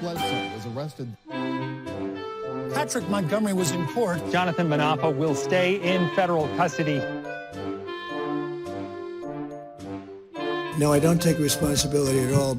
Bledsoe was arrested. Patrick Montgomery was in court. Jonathan Manapa will stay in federal custody. No, I don't take responsibility at all.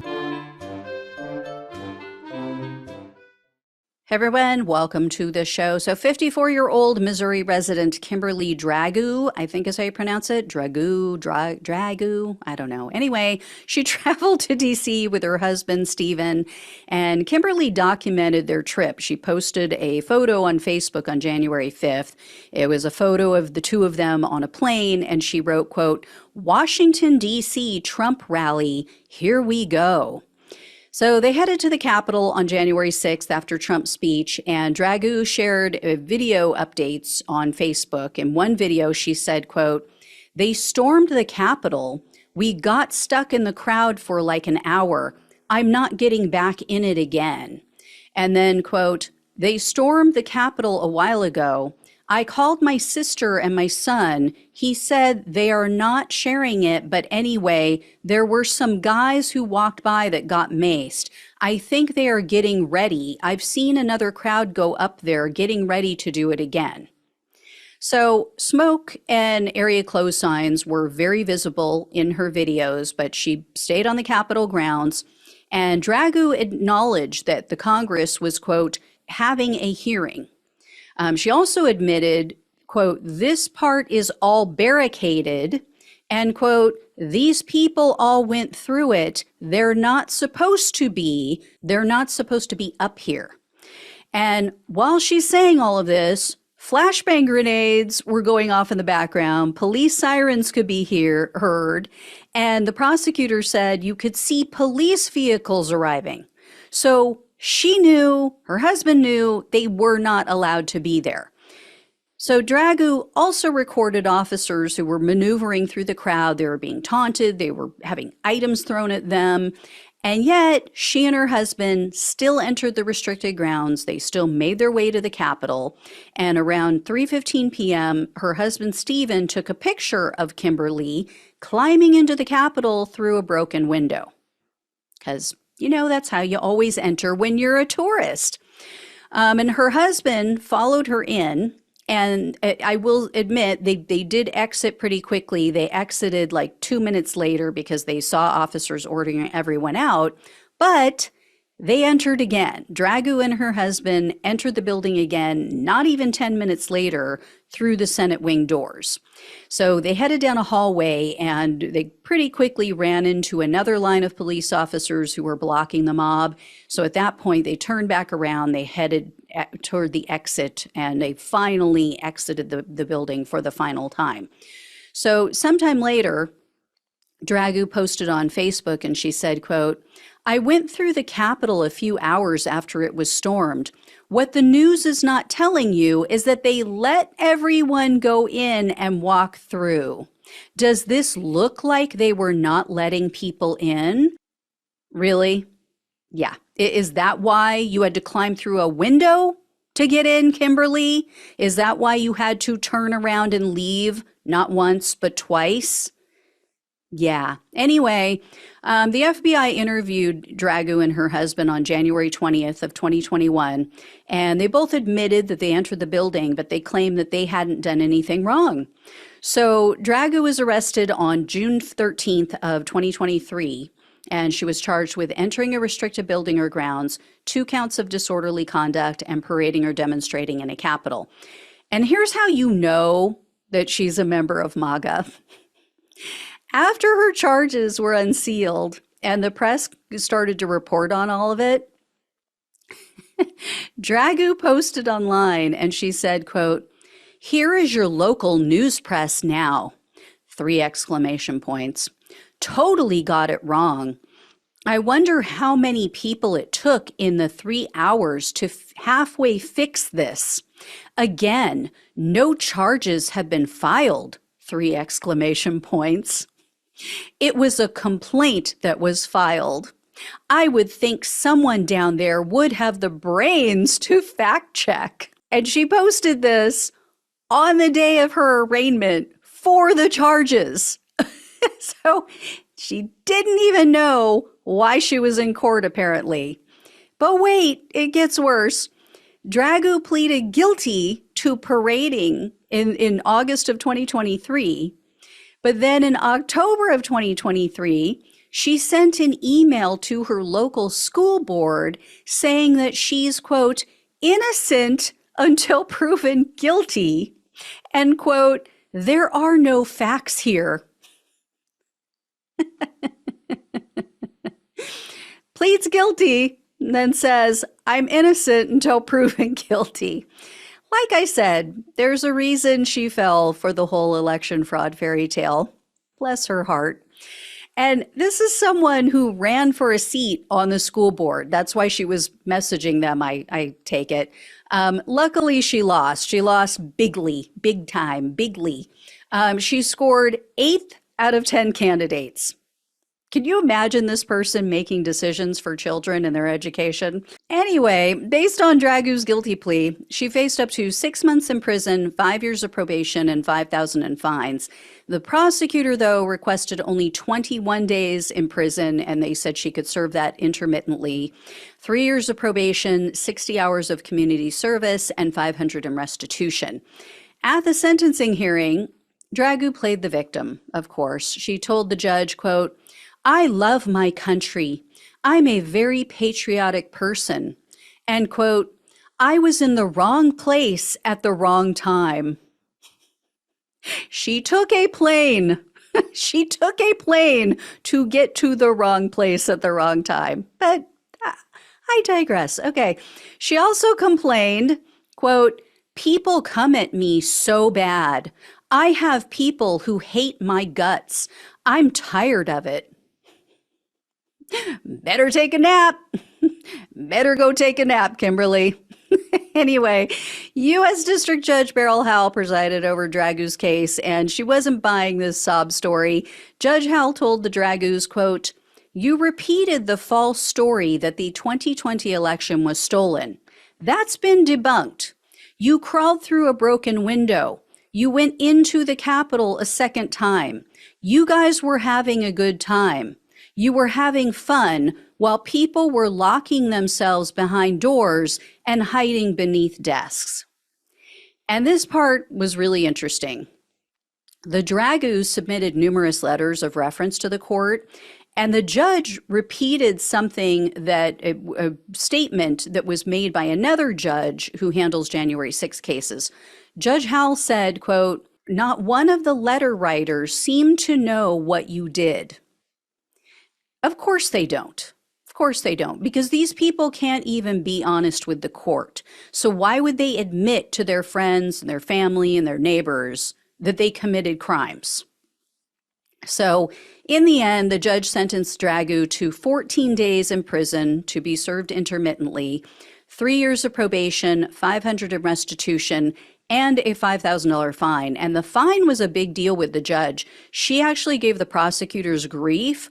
Hey everyone, welcome to the show. So 54-year-old Missouri resident Kimberly Dragoo, I think is how you pronounce it, Dragoo, I don't know. Anyway, she traveled to D.C. with her husband, Stephen, and Kimberly documented their trip. She posted a photo on Facebook on January 5th. It was a photo of the two of them on a plane, and she wrote, quote, "Washington, D.C. Trump rally, here we go." So they headed to the Capitol on January 6th after Trump's speech, and Dragoo shared video updates on Facebook. In one video, she said, quote, "They stormed the Capitol. We got stuck in the crowd for like an hour. I'm not getting back in it again." And then, quote, "They stormed the Capitol a while ago. I called my sister and my son. He said they are not sharing it, but anyway, there were some guys who walked by that got maced. I think they are getting ready. I've seen another crowd go up there getting ready to do it again." So smoke and area close signs were very visible in her videos, but she stayed on the Capitol grounds, and Dragoo acknowledged that the Congress was, quote, having a hearing. She also admitted, quote, "This part is all barricaded," and, quote, "These people all went through it. They're not supposed to be up here." And while she's saying all of this, flashbang grenades were going off in the background. Police sirens could be heard. And the prosecutor said you could see police vehicles arriving. So she knew, her husband knew, they were not allowed to be there. So Dragoo also recorded officers who were maneuvering through the crowd. They were being taunted. They were having items thrown at them. And yet she and her husband still entered the restricted grounds. They still made their way to the Capitol. And around 3:15 p.m., her husband, Stephen, took a picture of Kimberly climbing into the Capitol through a broken window. Because you know, that's how you always enter when you're a tourist. And her husband followed her in. And I will admit, they did exit pretty quickly. They exited like 2 minutes later because they saw officers ordering everyone out. But they entered again. Dragoo and her husband entered the building again, not even 10 minutes later, through the Senate wing doors. So they headed down a hallway, and they pretty quickly ran into another line of police officers who were blocking the mob. So at that point, they turned back around. They headed toward the exit, and they finally exited the building for the final time. So sometime later, Dragoo posted on Facebook, and she said, quote, "I went through the Capitol a few hours after it was stormed. What the news is not telling you is that they let everyone go in and walk through. Does this look like they were not letting people in? Really? Yeah. Is that why you had to climb through a window to get in, Kimberly? Is that why you had to turn around and leave not once, but twice?" Yeah. Anyway, the FBI interviewed Dragoo and her husband on January 20th of 2021, and they both admitted that they entered the building, but they claimed that they hadn't done anything wrong. So Dragoo was arrested on June 13th of 2023, and she was charged with entering a restricted building or grounds, 2 counts of disorderly conduct, and parading or demonstrating in a Capitol. And here's how you know that she's a member of MAGA. After her charges were unsealed and the press started to report on all of it, Dragoo posted online and she said, quote, "Here is your local news press now." 3 exclamation points. "Totally got it wrong. I wonder how many people it took in the 3 hours to halfway fix this. Again, no charges have been filed." 3 exclamation points. "It was a complaint that was filed. I would think someone down there would have the brains to fact check." And she posted this on the day of her arraignment for the charges. So she didn't even know why she was in court, apparently. But wait, it gets worse. Dragoo pleaded guilty to parading in August of 2023. But then in October of 2023, she sent an email to her local school board saying that she's, quote, innocent until proven guilty, and, quote, there are no facts here. Pleads guilty, and then says, I'm innocent until proven guilty. Like I said, there's a reason she fell for the whole election fraud fairy tale. Bless her heart. And this is someone who ran for a seat on the school board. That's why she was messaging them, I take it. Luckily, she lost. She lost bigly, big time, bigly. She scored 8th out of 10 candidates. Can you imagine this person making decisions for children and their education? Anyway, based on Dragoo's guilty plea, she faced up to 6 months in prison, 5 years of probation, and $5,000 in fines. The prosecutor, though, requested only 21 days in prison, and they said she could serve that intermittently. 3 years of probation, 60 hours of community service, and $500 in restitution. At the sentencing hearing, Dragoo played the victim, of course. She told the judge, quote, I love my country. I'm a very patriotic person. And, quote, I was in the wrong place at the wrong time. She took a plane. She took a plane to get to the wrong place at the wrong time. But I digress. Okay. She also complained, quote, people come at me so bad. I have people who hate my guts. I'm tired of it. Better take a nap. Better go take a nap, Kimberly. Anyway, U.S. District Judge Beryl Howell presided over Dragoo's case, and she wasn't buying this sob story. Judge Howell told the Dragoos, quote, you repeated the false story that the 2020 election was stolen. That's been debunked. You crawled through a broken window. You went into the Capitol a second time. You guys were having a good time. You were having fun while people were locking themselves behind doors and hiding beneath desks. And this part was really interesting. The Dragoos submitted numerous letters of reference to the court, and the judge repeated something that a statement that was made by another judge who handles January 6 cases. Judge Howell said, quote, not one of the letter writers seemed to know what you did. Of course they don't. Of course they don't, because these people can't even be honest with the court. So why would they admit to their friends and their family and their neighbors that they committed crimes? So in the end, the judge sentenced Dragoo to 14 days in prison to be served intermittently, 3 years of probation, $500 in restitution, and a $5,000 fine. And the fine was a big deal with the judge. She actually gave the prosecutors grief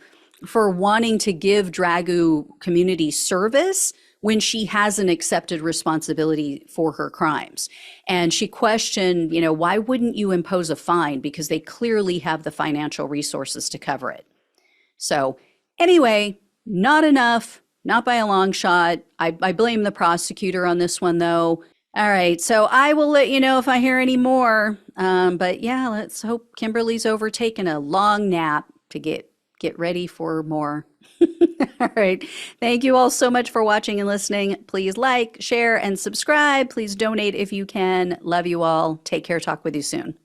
for wanting to give Dragoo community service when she hasn't accepted responsibility for her crimes. And she questioned, why wouldn't you impose a fine? Because they clearly have the financial resources to cover it. So anyway, not enough, not by a long shot. I blame the prosecutor on this one, though. All right, so I will let you know if I hear any more. But yeah, let's hope Kimberly's overtaken a long nap to get ready for more. All right. Thank you all so much for watching and listening. Please like, share, and subscribe. Please donate if you can. Love you all. Take care. Talk with you soon.